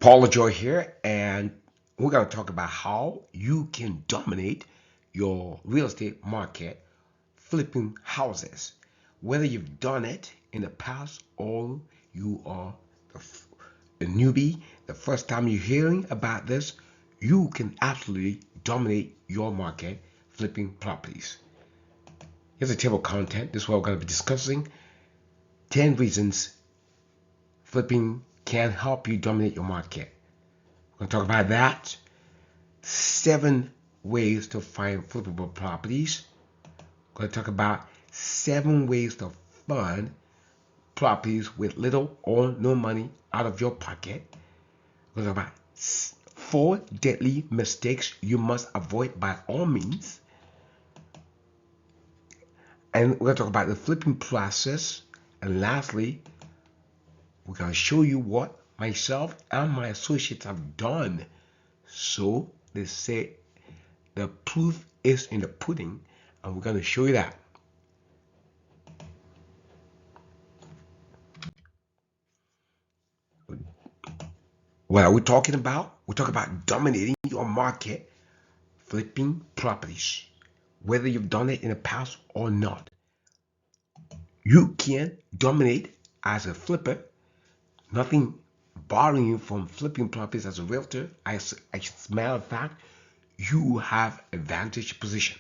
Paula Joy here, and we're going to talk about how you can dominate your real estate market flipping houses. Whether you've done it in the past or you are a newbie, the first time you're hearing about this, you can absolutely dominate your market flipping properties. Here's a table of content. This is what we're going to be discussing 10 reasons flipping can help you dominate your market. We're going to talk about that. 7 ways to find flippable properties. We're going to talk about 7 ways to fund properties with little or no money out of your pocket. We're going to talk about 4 deadly mistakes you must avoid by all means. And we're going to talk about the flipping process. And lastly, we're going to show you what myself and my associates have done. So they say the proof is in the pudding, and we're going to show you that. What are we talking about? We're talking about dominating your market, flipping properties, whether you've done it in the past or not. You can dominate as a flipper. Nothing barring you from flipping properties as a realtor. As a matter of fact, you have advantage position.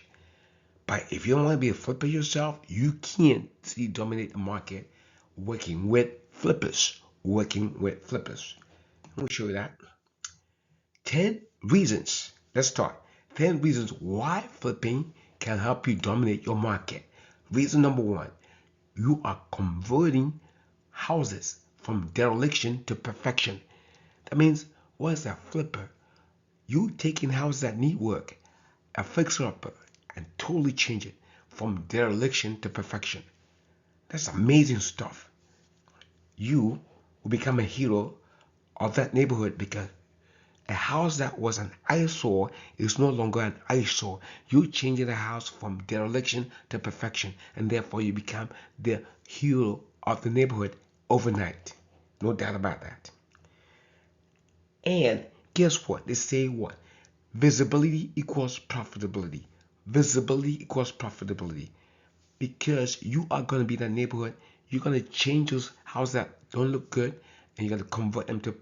But if you don't want to be a flipper yourself, you can see dominate the market working with flippers. Working with flippers. Let me show you that. 10 reasons. Let's start. 10 reasons why flipping can help you dominate your market. Reason number 1, you are converting houses from dereliction to perfection. That means, what is a flipper? You taking houses that need work, a fixer-upper, and totally change it from dereliction to perfection. That's amazing stuff. You will become a hero of that neighborhood because a house that was an eyesore is no longer an eyesore. You changing the house from dereliction to perfection, and therefore you become the hero of the neighborhood overnight. No doubt about that. And guess what? They say what? Visibility equals profitability. Visibility equals profitability. Because you are going to be in that neighborhood, you're going to change those houses that don't look good, and you're going to convert them to,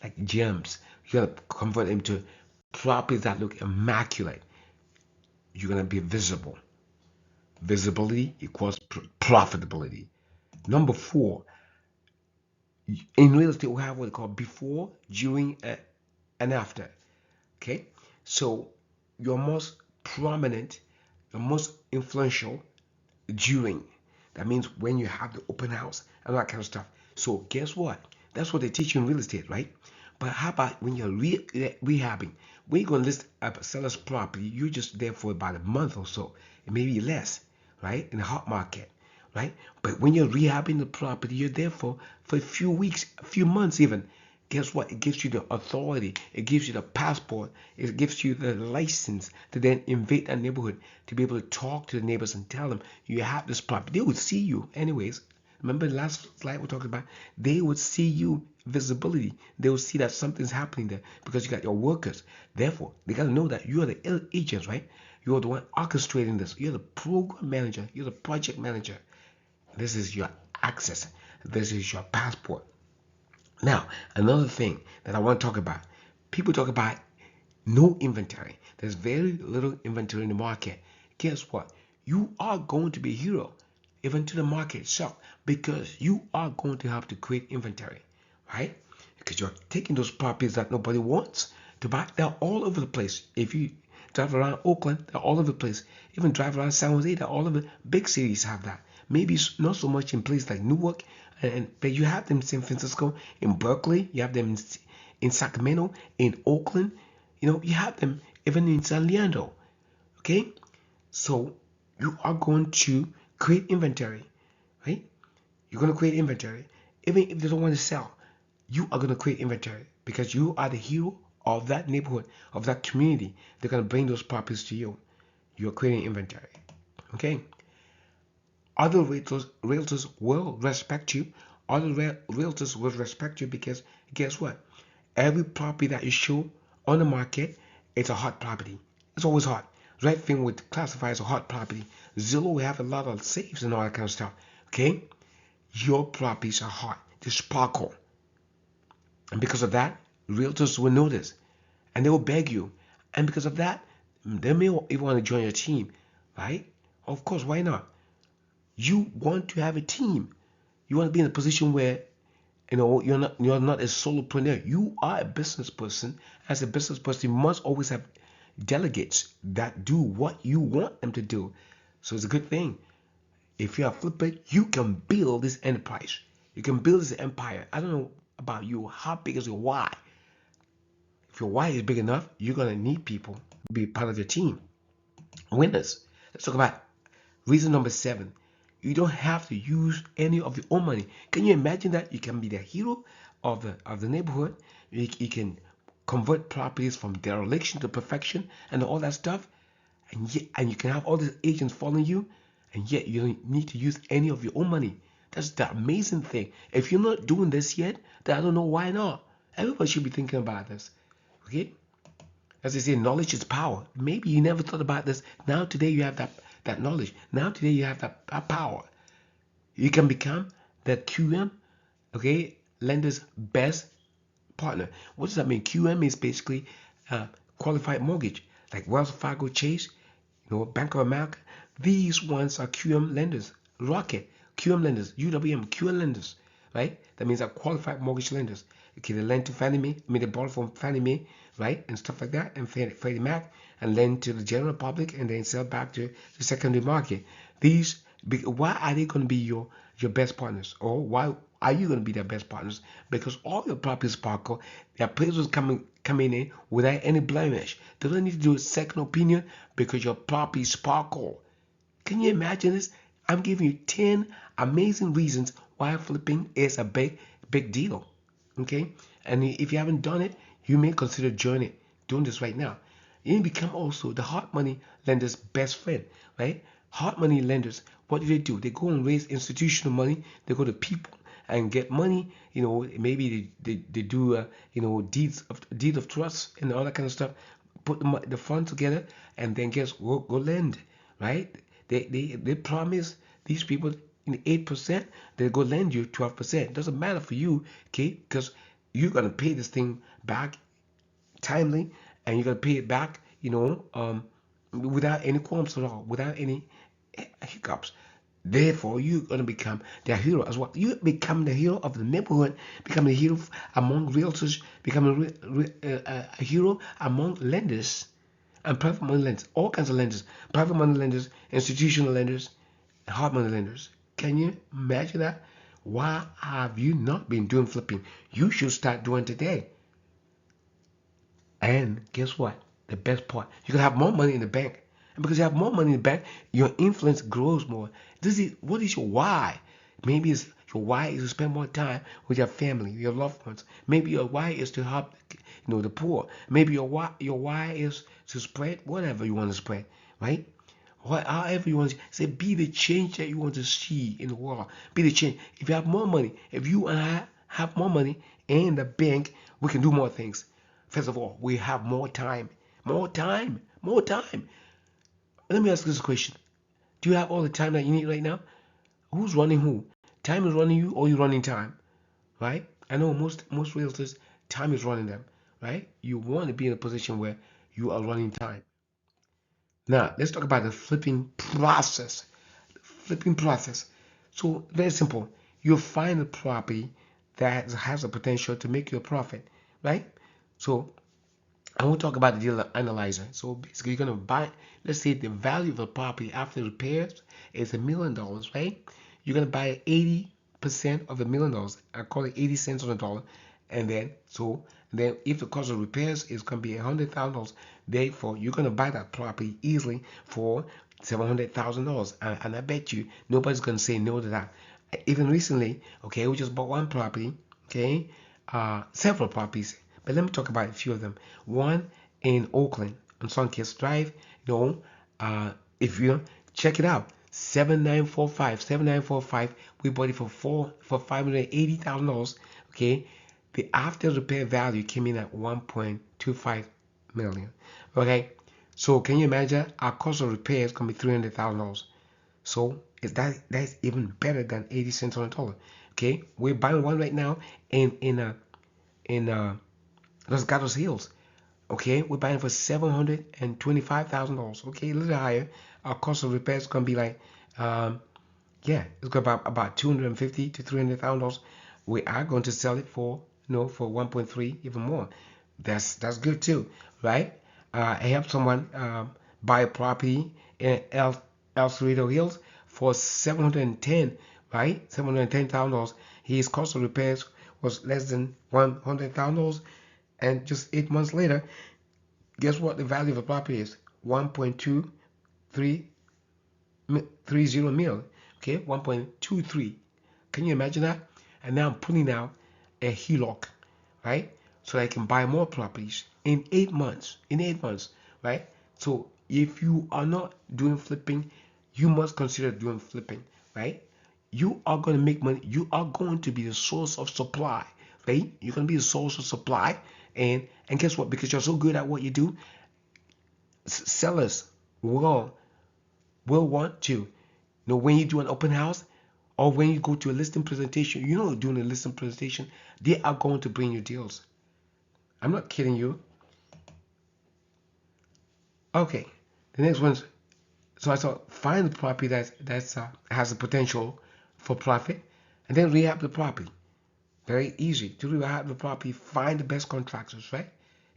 like gems. You're going to convert them to properties that look immaculate. You're going to be visible. Visibility equals profitability. Number 4, in real estate, we have what we call before, during, and after. Okay, so your most prominent, your most influential during. That means when you have the open house and that kind of stuff. So guess what? That's what they teach you in real estate, right? But how about when you're rehabbing? When you're going to list a seller's property, you're just there for about a month or so, maybe less, right? In the hot market, right? But when you're rehabbing the property, you're there for a few weeks, a few months even. Guess what? It gives you the authority, it gives you the passport, it gives you the license to then invade that neighborhood, to be able to talk to the neighbors and tell them you have this property. They would see you anyways. Remember the last slide we talked about? They would see you, visibility. They will see that something's happening there because you got your workers. Therefore, they got to know that you are the agents, right? You're the one orchestrating this. You're the program manager. You're the project manager. This is your access. This is your passport. Now, another thing that I want to talk about. People talk about no inventory. There's very little inventory in the market. Guess what? You are going to be a hero even to the market itself because you are going to have to create inventory, right? Because you're taking those properties that nobody wants to buy. They're all over the place. If you drive around Oakland, they're all over the place. Even drive around San Jose, they're all over. Big cities have that. Maybe not so much in places like Newark, but you have them in San Francisco, in Berkeley, you have them in Sacramento, in Oakland. You have them even in San Leandro. Okay, so you are going to create inventory, right? You're going to create inventory. Even if they don't want to sell, you are going to create inventory because you are the hero of that neighborhood, of that community. They're going to bring those properties to you. You're creating inventory. Okay. Other realtors will respect you. Other realtors will respect you because guess what? Every property that you show on the market, it's a hot property. It's always hot. Redfin would classify as a hot property. Zillow will have a lot of saves and all that kind of stuff. Okay? Your properties are hot. They sparkle. And because of that, realtors will notice and they will beg you. And because of that, they may even want to join your team, right? Of course, why not? You want to have a team. You want to be in a position where you're not a solopreneur. You are a business person. As a business person, you must always have delegates that do what you want them to do. So it's a good thing. If you are flipping, you can build this enterprise. You can build this empire. I don't know about you. How big is your why? If your why is big enough, you're gonna need people to be part of your team. Winners. Let's talk about reason number 7. You don't have to use any of your own money. Can you imagine that? You can be the hero of the neighborhood. You can convert properties from dereliction to perfection and all that stuff. And you can have all these agents following you, and yet you don't need to use any of your own money. That's the amazing thing. If you're not doing this yet, then I don't know why not. Everybody should be thinking about this. Okay? As they say, knowledge is power. Maybe you never thought about this. Now today you have that knowledge. Now today you have that power. You can become the QM, okay, lender's best partner. What does that mean? QM is basically qualified mortgage, like Wells Fargo, Chase, Bank of America. These ones are QM lenders. Rocket, QM lenders. UWM, QM lenders, right? That means are qualified mortgage lenders. Okay, they lend to Fannie Mae, they borrow from Fannie Mae, right, and stuff like that, and Freddie Mac, and lend to the general public, and then sell back to the secondary market. Why are they going to be your best partners, or why are you going to be their best partners? Because all your properties sparkle. Their appraisals coming in without any blemish. They don't need to do a second opinion because your property sparkle. Can you imagine this? I'm giving you 10 amazing reasons why flipping is a big deal. Okay, and if you haven't done it, you may consider doing this right now. You become also the hot money lender's best friend, right? Hot money lenders, what do? They go and raise institutional money. They go to people and get money. Maybe they do deed of trust and all that kind of stuff. Put the fund together and then go lend, right? They promise these people in 8%, they go lend you 12%. Doesn't matter for you, okay? Because you're gonna pay this thing back timely, and you're gonna pay it back, without any qualms at all, without any hiccups. Therefore, you're gonna become their hero as well. You become the hero of the neighborhood, become the hero among realtors, become a hero among lenders and private money lenders, all kinds of lenders, private money lenders, institutional lenders, hard money lenders. Can you imagine that? Why have you not been doing flipping? You should start doing today. And guess what? The best part, you can have more money in the bank. And because you have more money in the bank, your influence grows more. What is your why? Maybe your why is to spend more time with your family, your loved ones. Maybe your why is to help, the poor. Maybe your why is to spread whatever you want to spread, right? However you want to say, be the change that you want to see in the world. Be the change. If you have more money, if you and I have more money in the bank, we can do more things. First of all, we have more time. More time. More time. Let me ask this question. Do you have all the time that you need right now? Who's running who? Time is running you, or you running time? Right? I know most realtors, time is running them. Right? You want to be in a position where you are running time. Now, let's talk about the flipping process. Flipping process. So, very simple. You'll find a property that has a potential to make you a profit, right? So, I won't talk about the deal analyzer. So, basically, you're going to buy, let's say the value of a property after repairs is $1,000,000, right? You're going to buy 80% of $1,000,000. I call it 80 cents on the dollar. And then if the cost of repairs is going to be $100,000, therefore you're going to buy that property easily for $700,000. And I bet you nobody's going to say no to that. Even recently, okay, we just bought one property, okay, several properties, but let me talk about a few of them. One in Oakland on Sunkist Drive. If you check it out, 7945. We bought it for $580,000. Okay, The after repair value came in at 1.25 million. Okay, so can you imagine our cost of repair is gonna be $300,000? So is that's even better than 80 cents on a dollar. Okay, we're buying one right now in Los Gatos Hills. Okay, we're buying for $725,000. Okay, a little higher. Our cost of repair is gonna be like, yeah, it's got about 250 to $300,000. We are going to sell it for for 1.3, even more. That's good too, right? I helped someone buy a property in El Cerrito Hills for 710, right? $710,000. His cost of repairs was less than $100,000, and just 8 months later, guess what the value of the property is? 1.2330 mil. Okay, 1.23. Can you imagine that? And now I'm pulling out a HELOC, right? So I can buy more properties in 8 months. In 8 months, right? So if you are not doing flipping, you must consider doing flipping, right? You are going to make money. You are going to be the source of supply, right? You're going to be the source of supply, and guess what? Because you're so good at what you do, sellers will want to. When you do an open house or when you go to a listing presentation, doing a listing presentation, they are going to bring you deals. I'm not kidding you. Okay, the next one's, so I thought find the property that's has the potential for profit, and then rehab the property. Very easy to rehab the property. Find the best contractors, right,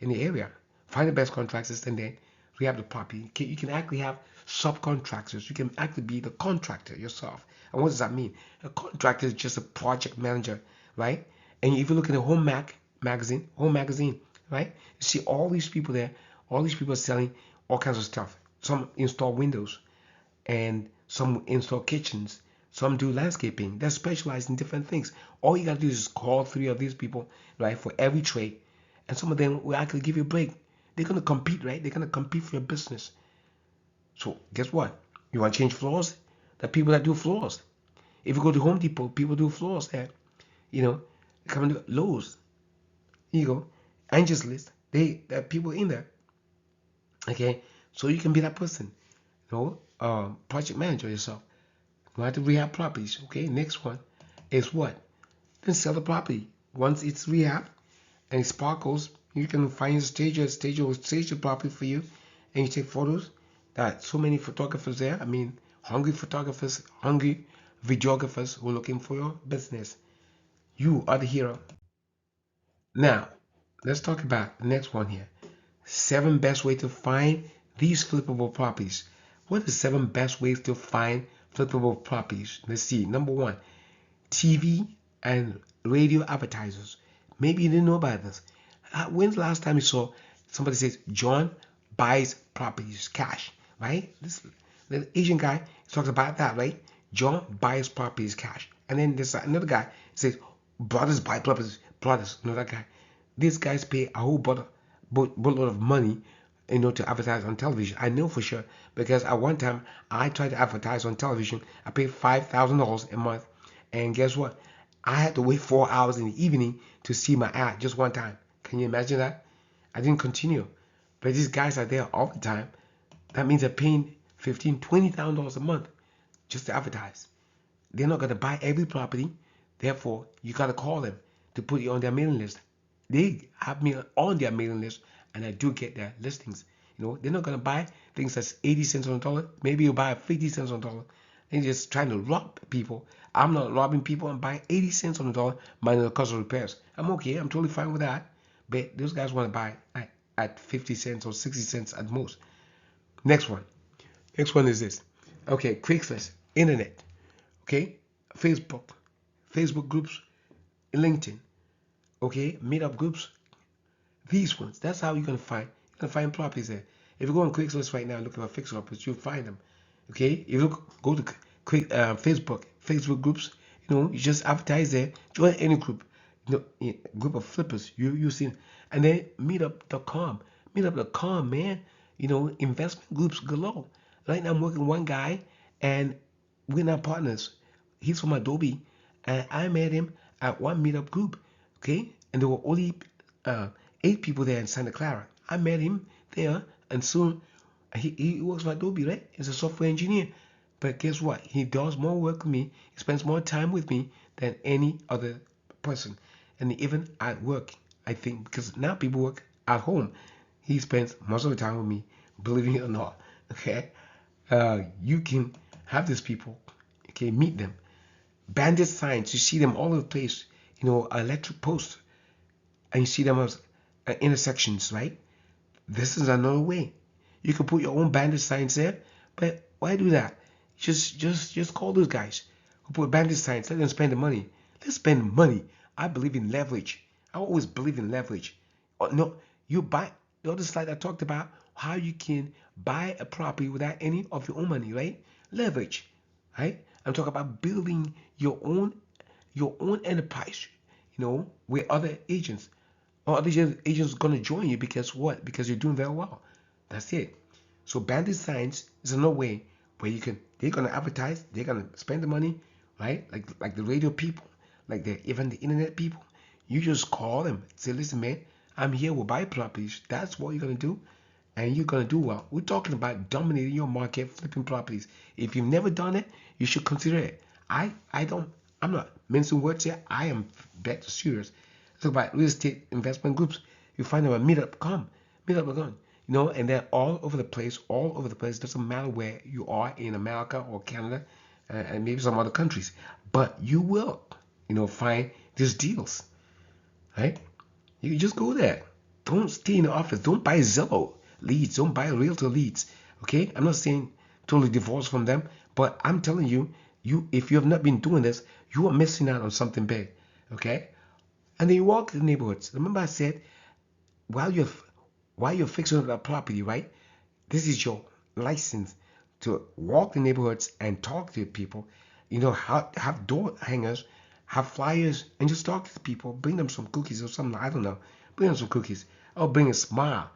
in the area. Find the best contractors, and then rehab the property. You can actually have subcontractors. You can actually be the contractor yourself. And what does that mean? A contractor is just a project manager, right? And if you look at the Home Magazine, right? You see all these people there. All these people are selling all kinds of stuff. Some install windows, and some install kitchens. Some do landscaping. They're specialized in different things. All you gotta do is call 3 of these people, right, for every trade, and some of them will actually give you a break. They're gonna compete, right? They're gonna compete for your business. So guess what? You want to change floors? The people that do floors. If you go to Home Depot, people do floors there. You know, come to Lowe's. Here you go. Angie's List. There are people in there. Okay, so you can be that person. Project manager yourself. You have to rehab properties. Okay, next one is what? Then sell the property. Once it's rehab and it sparkles, you can find a stager will stage the property for you, and you take photos. There are so many photographers there. I mean, hungry photographers, hungry videographers who are looking for your business. You are the hero. Now, let's talk about the next one here. 7 best ways to find these flippable properties. What are the 7 best ways to find flippable properties? Let's see. Number one, TV and radio advertisers. Maybe you didn't know about this. When's the last time you saw somebody says John buys properties cash, right? This the Asian guy talks about that, right? John buys properties cash, and then there's another guy says brothers buy properties. Brothers, another guy. These guys pay a whole boatload of money, to advertise on television. I know for sure because at one time I tried to advertise on television. I paid $5,000 a month, and guess what? I had to wait 4 hours in the evening to see my ad just one time. Can you imagine that? I didn't continue, but these guys are there all the time. That means they're paying $15,000, $20,000 a month just to advertise. They're not gonna buy every property, therefore you gotta call them to put you on their mailing list. They have me on their mailing list, and I do get their listings. They're not gonna buy things that's 80 cents on a dollar. Maybe you buy 50 cents on a dollar. They're just trying to rob people. I'm not robbing people. I'm buying 80 cents on a dollar minus the cost of repairs. I'm okay. I'm totally fine with that. But those guys want to buy at 50 cents or 60 cents at most. Next one. Next one is this. Okay, Craigslist, internet. Okay, Facebook groups, LinkedIn. Okay, meetup groups. These ones. That's how you're gonna find properties there. If you go on Craigslist right now and look for fixer uppers, you'll find them. Okay, if you go to Facebook groups, you just advertise there. Join any group, group of flippers. You see, and then meetup.com, man. Investment groups galore. Right now I'm working with one guy, and we're not partners. He's from Adobe, and I met him at one meetup group. Okay, and there were only 8 people there in Santa Clara. I met him there, and soon he works for Adobe, right? He's a software engineer. But guess what? He does more work with me. He spends more time with me than any other person. And even at work, I think, because now people work at home, he spends most of the time with me, believe it or not. Okay? You can have these people, okay, meet them. Bandit signs, you see them all over the place, electric posts, and you see them as intersections, right? This is another way. You can put your own bandit signs there, but why do that? Just call those guys who put bandit signs. Let them spend the money. Let's spend money. I believe in leverage. I always believe in leverage. No, you buy the other slide I talked about how you can buy a property without any of your own money, right? Leverage, right? I'm talking about building your own enterprise, with other agents. Or other agents gonna join you because what? Because you're doing very well. That's it. So bandit signs is another way where they're gonna advertise, they're gonna spend the money, right? Like the radio people, like even the internet people. You just call them, say, listen, man, I'm here with buy properties. That's what you're gonna do, and you're gonna do well. We're talking about dominating your market, flipping properties. If you've never done it, you should consider it. I'm not mincing words here. I am back to serious. Talk about real estate investment groups. You find them at meetup.com, and they're all over the place, all over the place. Doesn't matter where you are in America or Canada, and maybe some other countries, but you will, find these deals, right? You just go there. Don't stay in the office. Don't buy Zillow leads. Don't buy realtor leads. Okay? I'm not saying totally divorce from them, but I'm telling you, if you have not been doing this, you are missing out on something big. Okay? And then you walk the neighborhoods. Remember I said while you're fixing up that property, right? This is your license to walk the neighborhoods and talk to people. Have door hangers, have flyers, and just talk to the people. Bring them some cookies or something. I don't know. Bring them some cookies. Or bring a smile,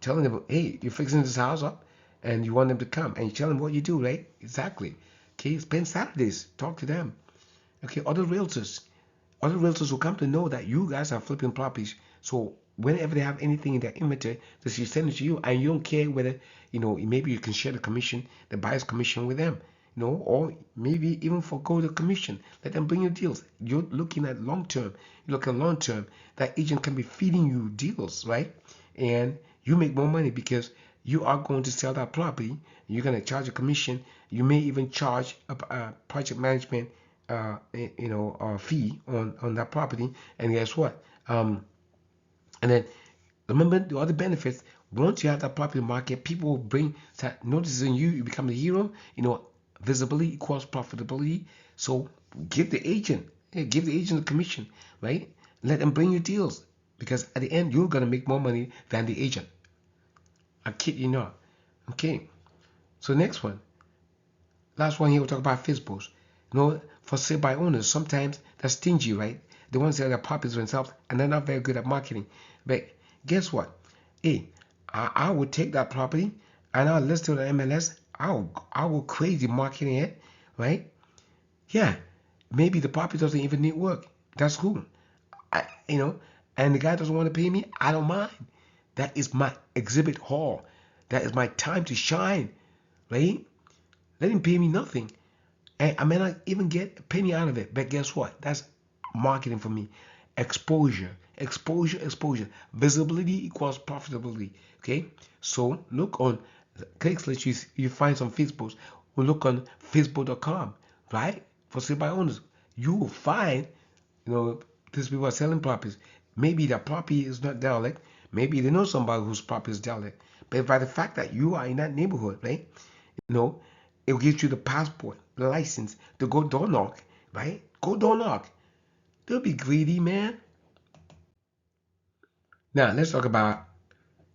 telling them, hey, you're fixing this house up, and you want them to come, and you tell them what you do, right? Exactly. Okay, spend Saturdays. Talk to them. Okay, other realtors will come to know that you guys are flipping properties. So whenever they have anything in their inventory, they should send it to you, and you don't care whether maybe you can share the commission, the buyer's commission with them, or maybe even forgo the commission. Let them bring you deals. You're looking at long term. You look at long term. That agent can be feeding you deals, right? And you make more money because you are going to sell that property. You're going to charge a commission. You may even charge a project management fee on that property. And guess what? And then remember the other benefits. Once you have that property market, people will bring noticing you. You become the hero. Visibility equals profitability. So give the agent a commission, right? Let them bring you deals because at the end you're gonna make more money than the agent. I kid you not. Okay. So next one, last one here, we'll talk about FSBOs. For sale by owners, sometimes they're stingy, right? They want to sell their properties themselves and they're not very good at marketing. But guess what? Hey, I would take that property and I'll list it on MLS. I will crazy marketing it, right? Yeah, maybe the property doesn't even need work. That's cool. I, you know, and the guy doesn't want to pay me. I don't mind. That is my exhibit hall. That is my time to shine, right? Let him pay me nothing. And I may not even get a penny out of it. But guess what? That's marketing for me. Exposure, exposure, exposure. Visibility equals profitability. Okay. So look on Craigslist. You find some FSBOs. We'll look on Facebook.com, right? For sale by owners. You will find, these people are selling properties. Maybe their property is not derelict. Maybe they know somebody whose property is derelict. But by the fact that you are in that neighborhood, right? It gives you the passport, the license to go door knock, right? Go door knock. They'll be greedy, man. Now let's talk about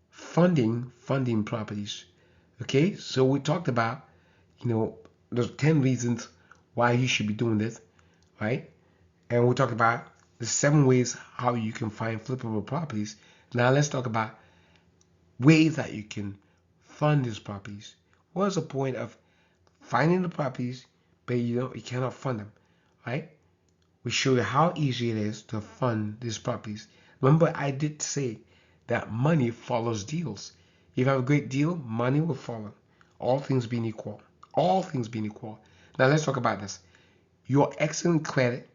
funding properties. Okay, so we talked about, those 10 reasons why you should be doing this, right? And we talked about the 7 ways how you can find flippable properties. Now let's talk about ways that you can fund these properties. What's the point of finding the properties, but you cannot fund them, right? We show you how easy it is to fund these properties. Remember, I did say that money follows deals. If you have a great deal, money will follow. All things being equal. All things being equal. Now let's talk about this. Your excellent credit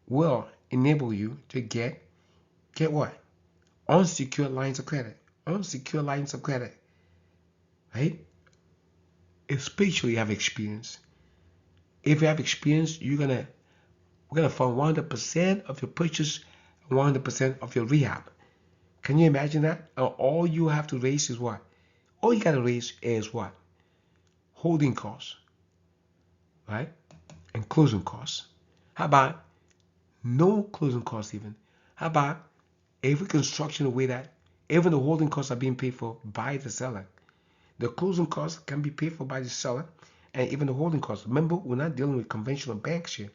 will enable you to get what? Unsecured lines of credit. Unsecured lines of credit. Right? Especially you have experience. If you have experience, we're gonna fund 100% of your purchase, 100% of your rehab. Can you imagine that? All you have to raise is what? All you gotta raise is what? Holding costs, right? And closing costs. How about no closing costs even? How about every construction the way that even the holding costs are being paid for by the seller? The closing costs can be paid for by the seller, and even the holding costs. Remember, we're not dealing with conventional banks here.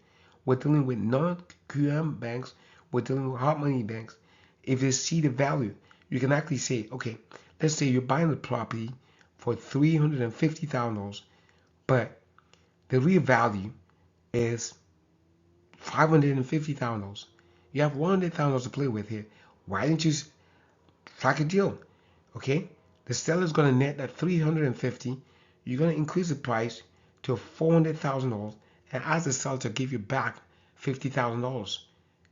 We're dealing with non-QM banks. We're dealing with hard money banks. If they see the value, you can actually say, okay, let's say you're buying the property for $350,000, but the real value is $550,000. You have $100,000 to play with here. Why didn't you strike a deal? Okay, the seller's gonna net that 350. You're gonna increase the price to $400,000 and ask the seller to give you back $50,000.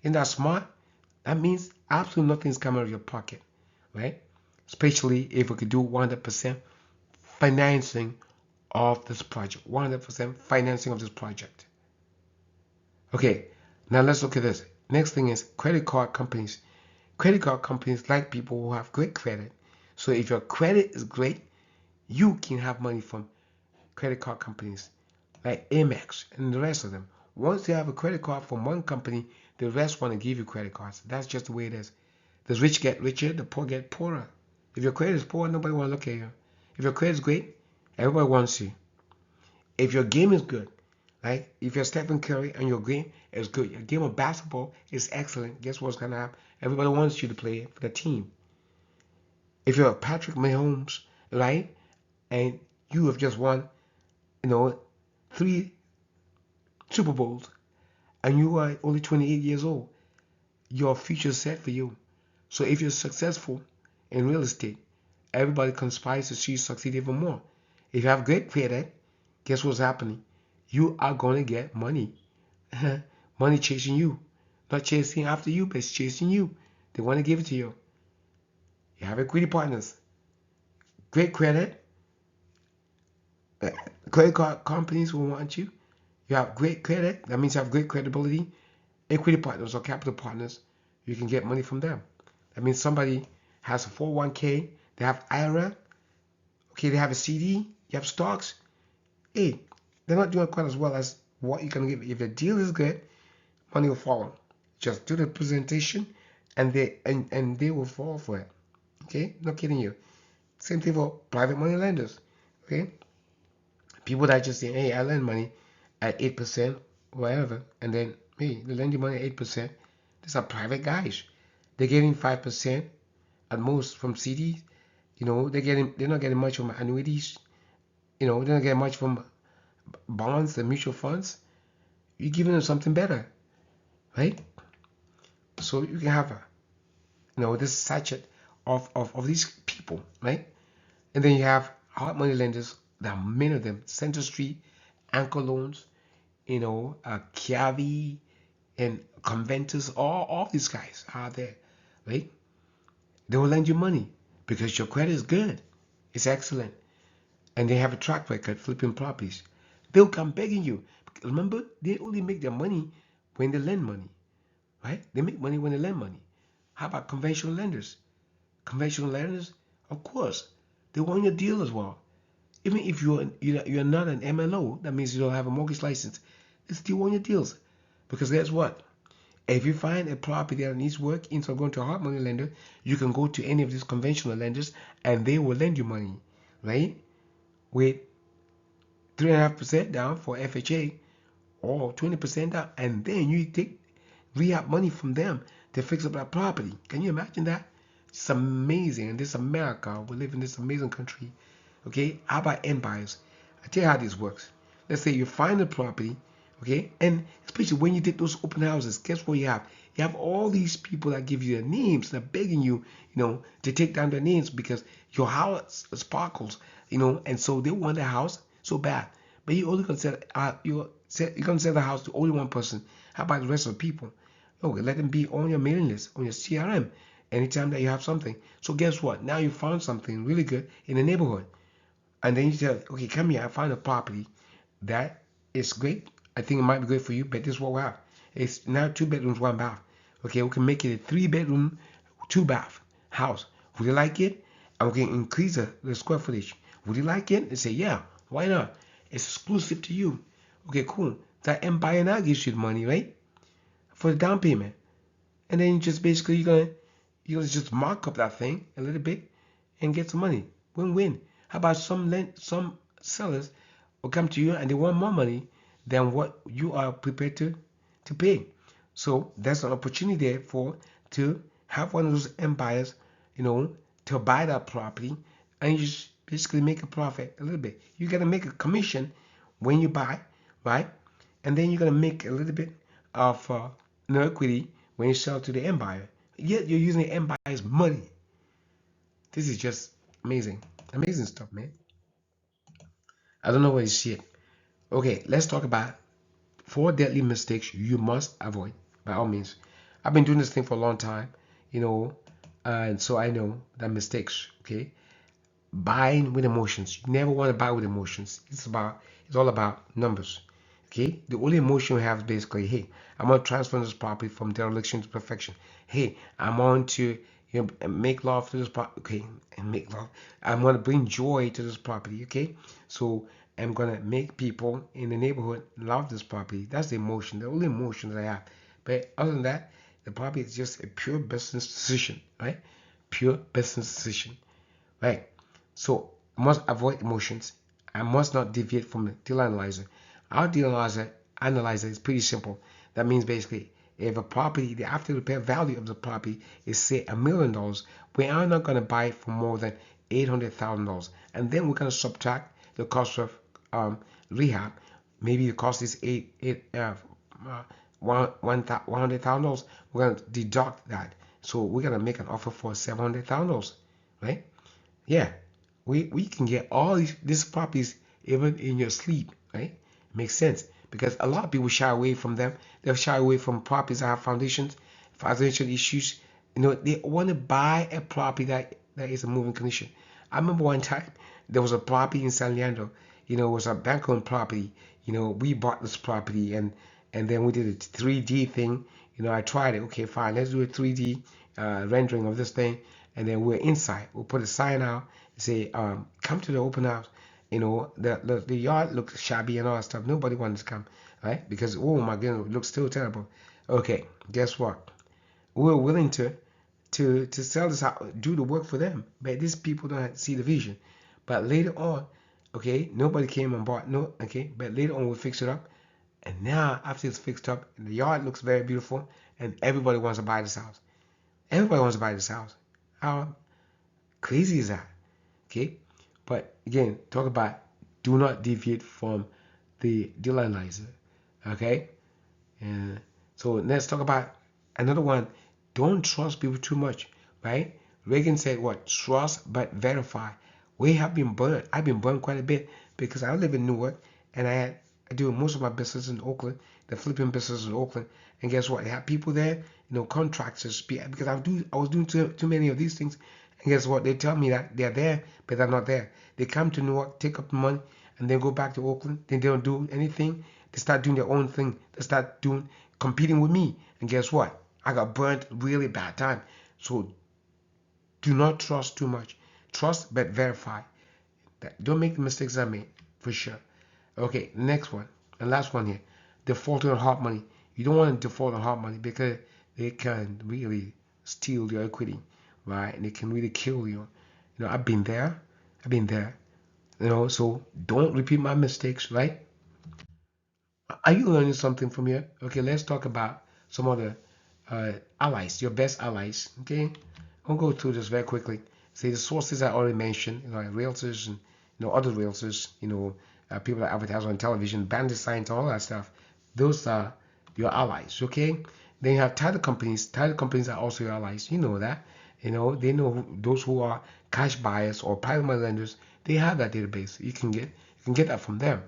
Isn't that smart? That means absolutely nothing's coming out of your pocket, right? Especially if we could do 100% financing of this project. 100% financing of this project. Okay, now let's look at this. Next thing is credit card companies. Credit card companies like people who have great credit. So if your credit is great, you can have money from credit card companies like Amex and the rest of them. Once you have a credit card from one company, the rest want to give you credit cards. That's just the way it is. The rich get richer, the poor get poorer. If your credit is poor, nobody want to look at you. If your credit is great, everybody wants you. If your game is good, right? If you're Stephen Curry and your game is good, your game of basketball is excellent, guess what's going to happen? Everybody wants you to play for the team. If you're Patrick Mahomes, right, and you have just won, 3 Super Bowls, and you are only 28 years old, your future is set for you. So if you're successful in real estate, everybody conspires to see you succeed even more. If you have great credit, guess what's happening? You are going to get money. Money chasing you. Not chasing after you, but it's chasing you. They want to give it to you. You have equity partners. Great credit. Credit card companies will want you. You have great credit. That means you have great credibility. Equity partners or capital partners, you can get money from them. That means somebody has a 401k, they have IRA, okay, they have a CD, you have stocks. Hey, they're not doing quite as well as what you can give. If the deal is good, money will follow. Just do the presentation and they will fall for it. Okay, not kidding you. Same thing for private money lenders. Okay, people that just say, hey, I lend money at 8%, whatever, and then hey, they lend you money at 8%. These are private guys. They're getting 5% at most from CDs. They're not getting much from annuities. They're not getting much from bonds and mutual funds. You're giving them something better, right? So you can have this sachet of these people, right? And then you have hard money lenders. There are many of them. Center Street, Anchor Loans, Kiavi, and Conventus. All these guys are there, right? They will lend you money because your credit is good. It's excellent. And they have a track record flipping properties. They'll come begging you. Remember, they only make their money when they lend money, right? They make money when they lend money. How about conventional lenders? Conventional lenders, of course, they want your deal as well. Even if you're not an MLO, that means you don't have a mortgage license, they still want your deals. Because guess what? If you find a property that needs work, instead of going to a hard money lender, you can go to any of these conventional lenders and they will lend you money, right? With 3.5% down for FHA or 20% down, and then you take rehab money from them to fix up that property. Can you imagine that? It's amazing. And this America, we live in this amazing country. Okay, how about end buyers? I tell you how this works. Let's say you find a property, Okay, and especially when you did those open houses, guess what you have? You have all these people that give you their names, they're begging you, to take down their names because your house sparkles, and so they want the house so bad. But you only gonna you're gonna sell the house to only one person. How about the rest of the people? Okay, let them be on your mailing list, on your CRM, anytime that you have something. So guess what? Now you found something really good in the neighborhood. And then you tell, okay, come here, I found a property that is great. I think it might be great for you, but this is what we have. It's now 2 bedrooms, 1 bath. Okay, we can make it a 3 bedroom, 2 bath house. Would you like it? And we can increase the square footage. Would you like it? They say, yeah, why not? It's exclusive to you. Okay, cool. That Empire now gives you the money, right? For the down payment. And then you just basically you're gonna just mark up that thing a little bit and get some money. Win-win. How about some sellers will come to you and they want more money than what you are prepared to pay. So that's an opportunity there for to have one of those empires, to buy that property and you just basically make a profit a little bit. You gotta make a commission when you buy, right? And then you're gonna make a little bit of no equity when you sell to the empire. Yet you're using the empire's money. This is just amazing. Amazing stuff, man. I don't know what you see it. Okay, let's talk about 4 deadly mistakes you must avoid by all means. I've been doing this thing for a long time, you know, and so I know that mistakes, okay? Buying with emotions. You never want to buy with emotions. It's all about numbers. Okay? The only emotion we have is basically, hey, I'm gonna transfer this property from dereliction to perfection. Hey, I'm on to make love to this property. Okay, and make love. I'm gonna bring joy to this property. Okay, so I'm gonna make people in the neighborhood love this property. That's the emotion, the only emotion that I have. But other than that, the property is just a pure business decision, right? Pure business decision, right? So I must avoid emotions. I must not deviate from the deal analyzer. Our deal analyzer is pretty simple. That means basically if a property, the after repair value of the property is say $1 million, we are not going to buy it for more than $800,000. And then we're going to subtract the cost of rehab. Maybe the cost is $100,000. We're going to deduct that. So we're going to make an offer for $700,000, right? Yeah, we can get all these properties even in your sleep, right? Makes sense because a lot of people shy away from them. They shy away from properties that have foundation issues. They want to buy a property that is a moving condition. I remember one time there was a property in San Leandro. It was a bank-owned property. We bought this property and then we did a 3D thing. I tried it. Okay, fine. Let's do a 3D rendering of this thing. And then we're inside. We'll put a sign out and say, come to the open house. The yard looks shabby and all that stuff. Nobody wants to come, right? Because, oh my goodness, it looks still terrible. Okay, guess what? We're willing to sell this house, do the work for them. But these people don't see the vision. But later on, okay, nobody came and bought, no, okay, but later on we fix it up. And now, after it's fixed up, and the yard looks very beautiful, and everybody wants to buy this house. Everybody wants to buy this house. How crazy is that? Okay, but again, talk about do not deviate from the deal analyzer. Okay, and so let's talk about another one. Don't trust people too much, right? Reagan said, "What? Trust but verify." We have been burned. I've been burned quite a bit because I live in Newark and I do most of my business in Oakland, the flipping business in Oakland. And guess what? I have people there, contractors, because I was doing too many of these things. And guess what? They tell me that they're there, but they're not there. They come to Newark, take up the money, and then go back to Oakland. Then they don't do anything. They start doing their own thing. They start competing with me. And guess what? I got burnt really bad time. So do not trust too much. Trust but verify. Don't make the mistakes I made, for sure. Okay, next one. And last one here. Defaulting on hard money. You don't want to default on hard money because they can really steal your equity, right? And they can really kill you. I've been there. I've been there. So don't repeat my mistakes, right? Are you learning something from here? Okay, let's talk about some other allies, your best allies. Okay, I'll go through this very quickly. See the sources I already mentioned, like realtors and other realtors, people that advertise on television, bandit signs, all that stuff. Those are your allies, okay? Then you have title companies. Title companies are also your allies. You know that. They know those who are cash buyers or private money lenders. They have that database. You can get that from them.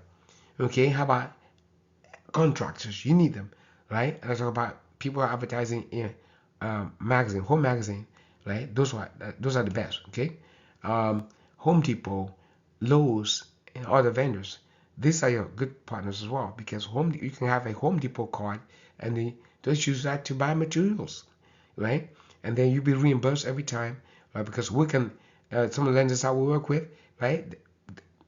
Okay, how about contractors? You need them, right? And I talk about people advertising in magazine, home magazine, right? Those are the best. Okay, Home Depot, Lowe's, and other vendors. These are your good partners as well because you can have a Home Depot card and they just use that to buy materials, right? And then you'll be reimbursed every time, right? Because we can, some of the lenders I will work with, right?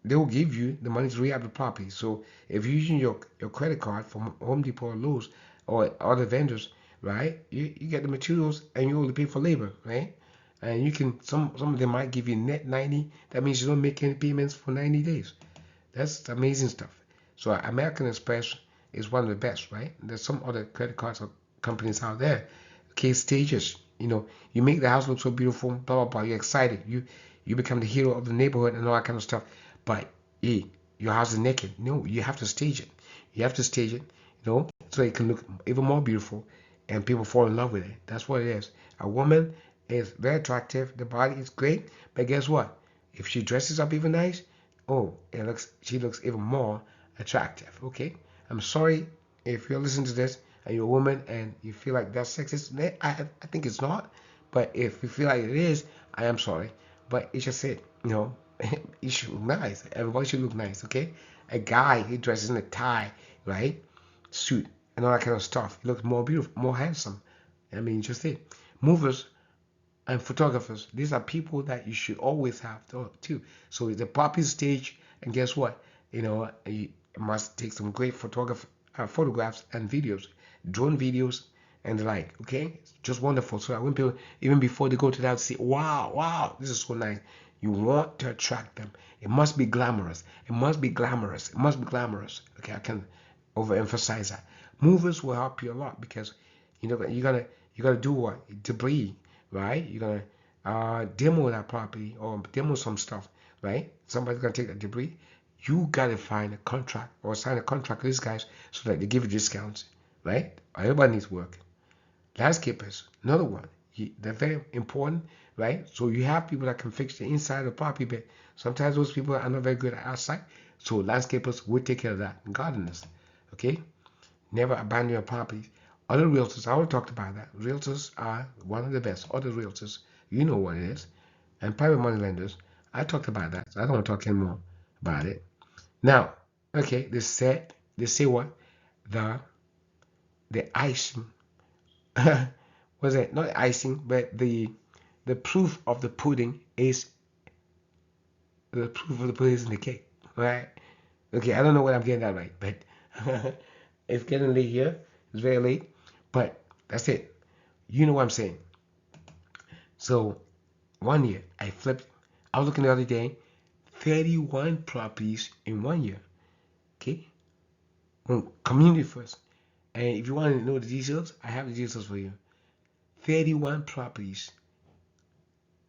They will give you the money to rehab the property. So if you're using your credit card from Home Depot or Lowe's or other vendors, right? You get the materials and you only pay for labor, right? And you can some of them might give you net 90. That means you don't make any payments for 90 days. That's amazing stuff. So American Express is one of the best, right? There's some other credit cards or companies out there. Okay, Stages. You make the house look so beautiful, blah blah blah. You're excited. You become the hero of the neighborhood and all that kind of stuff. But hey, your house is naked. No, you have to stage it. You have to stage it, so it can look even more beautiful, and people fall in love with it. That's what it is. A woman is very attractive. The body is great, but guess what? If she dresses up even nice, oh, she looks even more attractive. Okay, I'm sorry if you're listening to this and you're a woman and you feel like that's sexist. I think it's not, but if you feel like it is, I am sorry. But it's just it, you should look nice. Everybody should look nice. Okay, a guy he dresses in a tie, right, suit and all that kind of stuff. He looks more beautiful, more handsome. I mean, just it. Movers and photographers. These are people that you should always have too. So the property stage, and guess what? You must take some great photographs and videos, drone videos and the like. Okay, it's just wonderful. So that when people, even before they go to that, say, "Wow, wow, this is so nice." You want to attract them. It must be glamorous. It must be glamorous. It must be glamorous. Okay, I can overemphasize that. Movers will help you a lot because you gotta do what? Debris, right? You're gonna demo that property or demo some stuff, right? Somebody's gonna take that debris. You gotta find a contract or sign a contract with these guys so that they give you discounts, right? Everybody needs work. Landscapers, another one. They're very important, right? So you have people that can fix the inside of the property, but sometimes those people are not very good at outside. So landscapers will take care of that. Gardeners, okay? Never abandon your properties. Other realtors, I already talked about that. Realtors are one of the best. Other realtors, you know what it is. And private money lenders, I talked about that. So I don't want to talk anymore about it. Now, okay, they say what? The icing, was it not icing, but the proof of the pudding is in the cake, right? Okay, I don't know what I'm getting that right, but it's getting late here. It's very late, but that's it. You know what I'm saying. So one year I flipped. I was looking the other day, 31 properties in 1 year. Okay, community first. And if you want to know the details, I have the details for you. 31 properties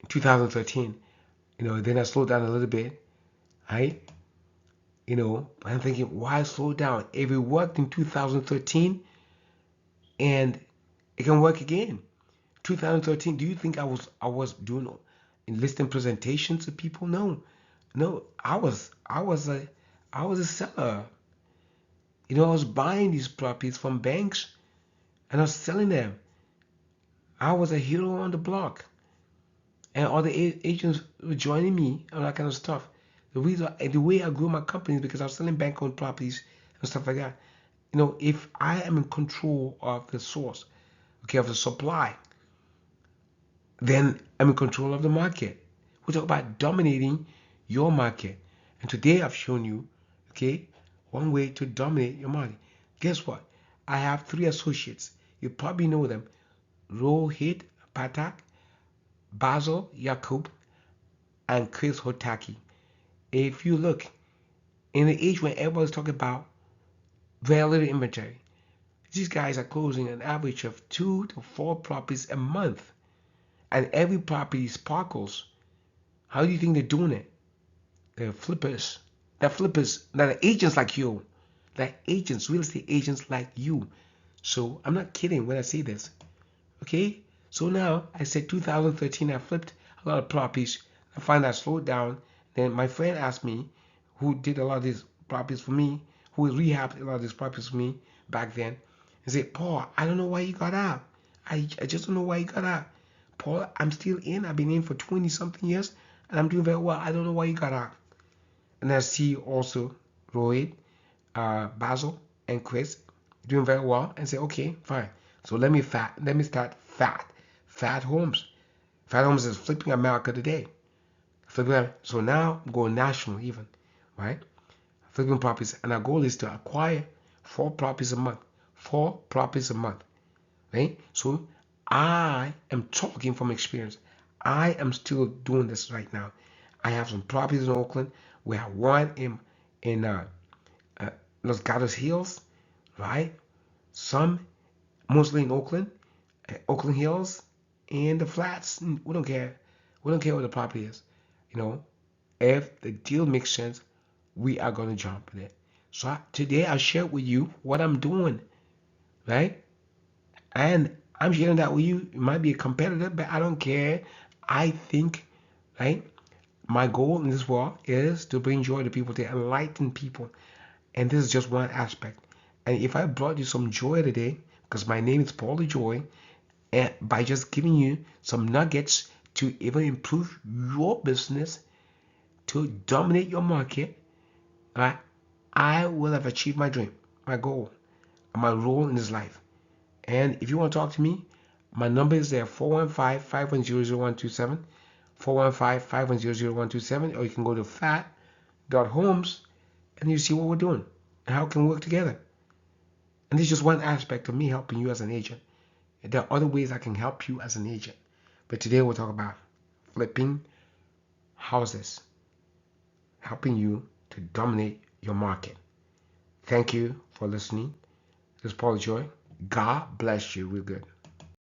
in 2013. Then I slowed down a little bit, right? I'm thinking, why slow down? If it worked in 2013 and it can work again. 2013, do you think I was doing listing presentations to people? No. No, I was a seller. I was buying these properties from banks and I was selling them. I was a hero on the block. And all the agents were joining me and that kind of stuff. The way I grew my company is because I was selling bank-owned properties and stuff like that. If I am in control of the source, okay, of the supply, then I'm in control of the market. We talk about dominating your market. And today I've shown you, okay, one way to dominate your market. Guess what? I have 3 associates. You probably know them. Rohit Patak, Basil Yakub, and Chris Hotaki. If you look, in the age when everybody's talking about very little inventory, these guys are closing an average of 2 to 4 properties a month. And every property sparkles. How do you think they're doing it? They're flippers. They're flippers. They're agents like you. like agents, real estate agents like you. So I'm not kidding when I say this. Okay? So now I said 2013 I flipped a lot of properties. I find I slowed down. Then my friend asked me, who did a lot of these properties for me, who rehabbed a lot of these properties for me back then, and said, Paul, I don't know why you got out. I just don't know why you got out. Paul, I'm still in. I've been in for 20 something years and I'm doing very well. I don't know why you got out. And I see also Rohit, Basil, and Chris doing very well, and say, okay, fine. So let me start Fat Homes. Fat Homes is flipping America today. So now I'm going national even, right? Flipping properties, and our goal is to acquire 4 properties a month. 4 properties a month, right? So I am talking from experience. I am still doing this right now. I have some properties in Oakland. We have one in uh, Los Gatos Hills, right? Some mostly in Oakland, Oakland Hills, and the flats. We don't care. We don't care what the property is. You know, if the deal makes sense, we are gonna jump in it. So today I share with you what I'm doing, right? And I'm sharing that with you. It might be a competitor, but I don't care. I think, right? My goal in this world is to bring joy to people, to enlighten people. And this is just one aspect. And if I brought you some joy today, because my name is Paulie Joy, and by just giving you some nuggets to even improve your business, to dominate your market, right, I will have achieved my dream, my goal, and my role in this life. And if you want to talk to me, my number is there, 415-510-0127, 415-510-0127, or you can go to fat.homes and you see what we're doing and how we can work together. And this is just one aspect of me helping you as an agent. There are other ways I can help you as an agent. But today we'll talk about flipping houses, helping you to dominate your market. Thank you for listening. This is Paul Joy. God bless you real good.